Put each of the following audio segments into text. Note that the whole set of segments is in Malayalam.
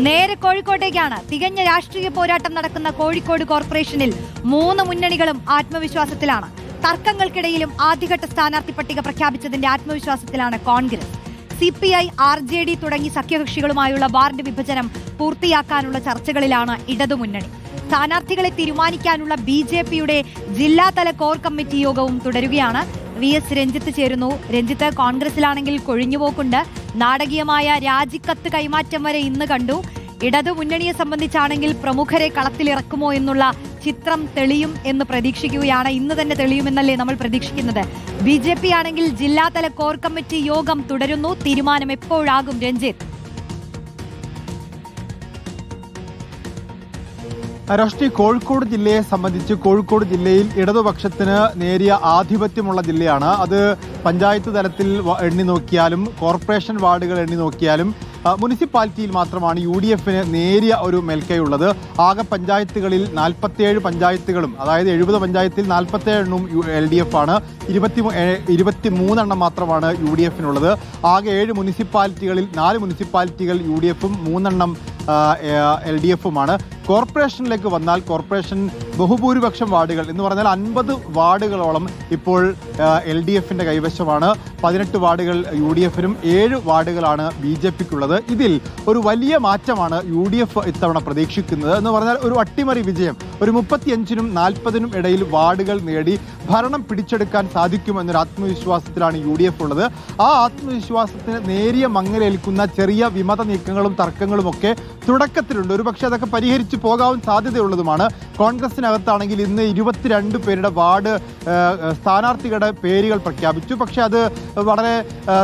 നേരെ കോഴിക്കോട്ടേക്കാണ്. തികഞ്ഞ രാഷ്ട്രീയ പോരാട്ടം നടക്കുന്ന കോഴിക്കോട് കോർപ്പറേഷനിൽ 3 മുന്നണികളും ആത്മവിശ്വാസത്തിലാണ്. തർക്കങ്ങൾക്കിടയിലും ആദ്യഘട്ട സ്ഥാനാർത്ഥി പട്ടിക പ്രഖ്യാപിച്ചതിന്റെ ആത്മവിശ്വാസത്തിലാണ് കോൺഗ്രസ്. CPI, RJD തുടങ്ങി സഖ്യകക്ഷികളുമായുള്ള വാർഡ് വിഭജനം പൂർത്തിയാക്കാനുള്ള ചർച്ചകളിലാണ് ഇടതുമുന്നണി. സ്ഥാനാർത്ഥികളെ തീരുമാനിക്കാനുള്ള BJPയുടെ ജില്ലാതല കോർ കമ്മിറ്റി യോഗവും തുടരുകയാണ്. VS രഞ്ജിത്ത് ചേരുന്നു. രഞ്ജിത്ത്, കോൺഗ്രസിലാണെങ്കിൽ കൊഴിഞ്ഞുപോക്കുണ്ട്. നാടകീയമായ രാജിക്കത്ത് കൈമാറ്റം വരെ ഇന്ന് കണ്ടു. ഇടതു മുന്നണിയെ സംബന്ധിച്ചാണെങ്കിൽ പ്രമുഖരെ കളത്തിലിറക്കുമോ എന്നുള്ള ചിത്രം തെളിയും എന്ന് പ്രതീക്ഷിക്കുകയാണ്. ഇന്ന് തന്നെ തെളിയുമെന്നല്ലേ നമ്മൾ പ്രതീക്ഷിക്കുന്നത്. BJP ആണെങ്കിൽ ജില്ലാതല കോർ കമ്മിറ്റി യോഗം തുടരുന്നു. തീരുമാനം എപ്പോഴാകും രഞ്ജിത്ത്? രാഷ്ട്രീയ കോഴിക്കോട് ജില്ലയെ സംബന്ധിച്ച് കോഴിക്കോട് ജില്ലയിൽ ഇടതുപക്ഷത്തിന് നേരിയ ആധിപത്യമുള്ള ജില്ലയാണ്. അത് പഞ്ചായത്ത് തലത്തിൽ എണ്ണി നോക്കിയാലും കോർപ്പറേഷൻ വാർഡുകൾ എണ്ണി നോക്കിയാലും മുനിസിപ്പാലിറ്റിയിൽ മാത്രമാണ് UDFന് നേരിയ ഒരു മേൽക്കൈയുള്ളത്. ആകെ പഞ്ചായത്തുകളിൽ 47 പഞ്ചായത്തുകളും, അതായത് 70 പഞ്ചായത്തിൽ 47 എണ്ണവും LDF ആണ്. 23 എണ്ണം മാത്രമാണ് UDFനുള്ളത്. ആകെ 7 മുനിസിപ്പാലിറ്റികളിൽ 4 മുനിസിപ്പാലിറ്റികൾ UDFും 3 എണ്ണം LDFുമാണ്. കോർപ്പറേഷനിലേക്ക് വന്നാൽ കോർപ്പറേഷൻ ബഹുഭൂരിപക്ഷം വാർഡുകൾ എന്ന് പറഞ്ഞാൽ 50 വാർഡുകളോളം ഇപ്പോൾ LDFിന്റെ കൈവശമാണ്. 18 വാർഡുകൾ UDFനും 7 വാർഡുകളാണ് BJPക്കുള്ളത്. ഇതിൽ ഒരു വലിയ മാറ്റമാണ് UDF ഇത്തവണ പ്രതീക്ഷിക്കുന്നത്. എന്ന് പറഞ്ഞാൽ ഒരു അട്ടിമറി വിജയം, ഒരു 35നും 40നും ഇടയിൽ വാർഡുകൾ നേടി ഭരണം പിടിച്ചെടുക്കാൻ സാധിക്കുമെന്നൊരു ആത്മവിശ്വാസത്തിലാണ് UDF ഉള്ളത്. ആ ആത്മവിശ്വാസത്തിന് നേരിയ മങ്ങലേൽക്കുന്ന ചെറിയ വിമത നീക്കങ്ങളും തർക്കങ്ങളുമൊക്കെ തുടക്കത്തിലുണ്ട്. ഒരുപക്ഷെ അതൊക്കെ പരിഹരിച്ച് പോകാൻ സാധ്യതയുള്ളതുമാണ്. കോൺഗ്രസിനകത്താണെങ്കിൽ ഇന്ന് 22 പേരുടെ വാർഡ് സ്ഥാനാർത്ഥികളുടെ പേരുകൾ പ്രഖ്യാപിച്ചു. പക്ഷെ അത് വളരെ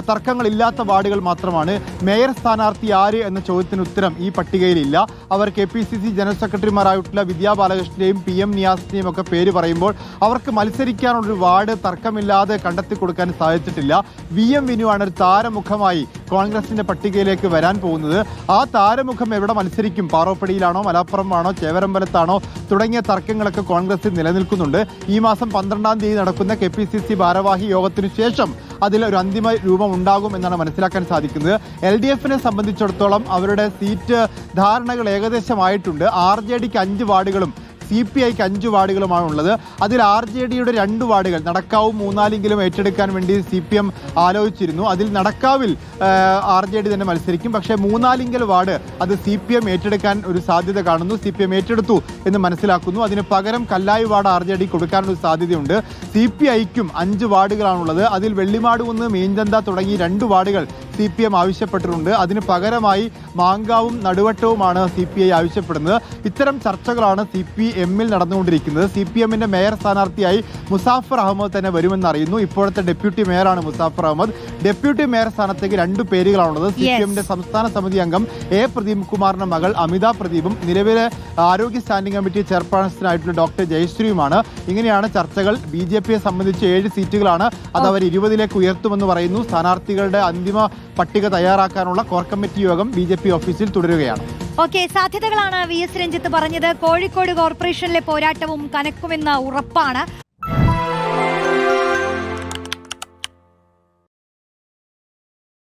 തർക്കങ്ങളില്ലാത്ത വാർഡുകൾ മാത്രമാണ്. മേയർ സ്ഥാനാർത്ഥി ആര് എന്ന ചോദ്യത്തിന് ഉത്തരം ഈ പട്ടികയിലില്ല. അവർ KPCC ജനറൽ സെക്രട്ടറിമാരായിട്ടുള്ള വിദ്യാ ബാലകൃഷ്ണന്റെയും PM നിയാസിന്റെയും ഒക്കെ പേര് പറയുമ്പോൾ അവർക്ക് മത്സരിക്കാനുള്ളൊരു വാർഡ് തർക്കമില്ലാതെ കണ്ടെത്തി കൊടുക്കാൻ സാധിച്ചിട്ടില്ല. VM വിനുവാണ് ഒരു താരമുഖമായി കോൺഗ്രസിന്റെ പട്ടികയിലേക്ക് വരാൻ പോകുന്നത്. ആ താരമുഖം എവിടെ മത്സരിക്കും? പാറോപ്പടിയിലാണോ, മലപ്പുറമാണോ, ചേവരമ്പലത്താണോ തുടങ്ങിയ തർക്കങ്ങളൊക്കെ കോൺഗ്രസിൽ നിലനിൽക്കുന്നുണ്ട്. ഈ മാസം 12-ാം തീയതി നടക്കുന്ന KPCC ഭാരവാഹി യോഗത്തിനു ശേഷം അതിൽ ഒരു അന്തിമ രൂപം ഉണ്ടാകും എന്നാണ് മനസ്സിലാക്കാൻ സാധിക്കുന്നത്. LDFനെ സംബന്ധിച്ചിടത്തോളം അവരുടെ സീറ്റ് ധാരണകൾ ഏകദേശമായിട്ടുണ്ട്. RJDക്ക് 5 വാർഡുകളും CPIക്ക് 5 വാർഡുകളുമാണ് ഉള്ളത്. അതിൽ RJDയുടെ 2 വാർഡുകൾ നടക്കാവും മൂന്നാലെങ്കിലും ഏറ്റെടുക്കാൻ വേണ്ടി CPM ആലോചിച്ചിരുന്നു. അതിൽ നടക്കാവിൽ RJD തന്നെ മത്സരിക്കും. പക്ഷേ മൂന്നാലിങ്കൽ വാർഡ് അത് CPM ഏറ്റെടുക്കാൻ ഒരു സാധ്യത കാണുന്നു. CPM ഏറ്റെടുത്തു എന്ന് മനസ്സിലാക്കുന്നു. അതിന് പകരം കല്ലായി വാർഡ് RJD കൊടുക്കാനൊരു സാധ്യതയുണ്ട്. CPIക്കും 5 വാർഡുകളാണുള്ളത്. അതിൽ വെള്ളിമാടുകുന്ന്, മീൻചന്ത തുടങ്ങി 2 വാർഡുകൾ CPM ആവശ്യപ്പെട്ടിട്ടുണ്ട്. അതിന് പകരമായി മാങ്കാവും നടുവട്ടവുമാണ് CPI ആവശ്യപ്പെടുന്നത്. ഇത്തരം ചർച്ചകളാണ് CPMൽ നടന്നുകൊണ്ടിരിക്കുന്നത്. CPMന്റെ മേയർ സ്ഥാനാർത്ഥിയായി മുസാഫർ അഹമ്മദ് തന്നെ വരുമെന്നറിയുന്നു. ഇപ്പോഴത്തെ ഡെപ്യൂട്ടി മേയറാണ് മുസാഫർ അഹമ്മദ്. ഡെപ്യൂട്ടി മേയർ സ്ഥാനത്തേക്ക് 2 പേരുകളാണുള്ളത്. CPMന്റെ സംസ്ഥാന സമിതി അംഗം A പ്രദീപ് കുമാറിന്റെ മകൾ അമിത പ്രദീപും നിലവിലെ ആരോഗ്യ സ്റ്റാൻഡിംഗ് കമ്മിറ്റി ചെയർപേഴ്സണായിട്ടുള്ള ഡോക്ടർ ജയശ്രീയുമാണ്. ഇങ്ങനെയാണ് ചർച്ചകൾ. BJPയെ സംബന്ധിച്ച് 7 സീറ്റുകളാണ്. അത് അവർ 20ലേക്ക് ഉയർത്തുമെന്ന് പറയുന്നു. സ്ഥാനാർത്ഥികളുടെ അന്തിമ പട്ടിക തയ്യാറാക്കാനുള്ള കോർ കമ്മിറ്റി യോഗം BJP ഓഫീസിൽ തുടരുകയാണ്. സാധ്യതകളാണ് VS രഞ്ജിത്ത് പറഞ്ഞത്. കോഴിക്കോട് കോർപ്പറേഷനിലെ പോരാട്ടവും കനക്കുമെന്ന് ഉറപ്പാണ്.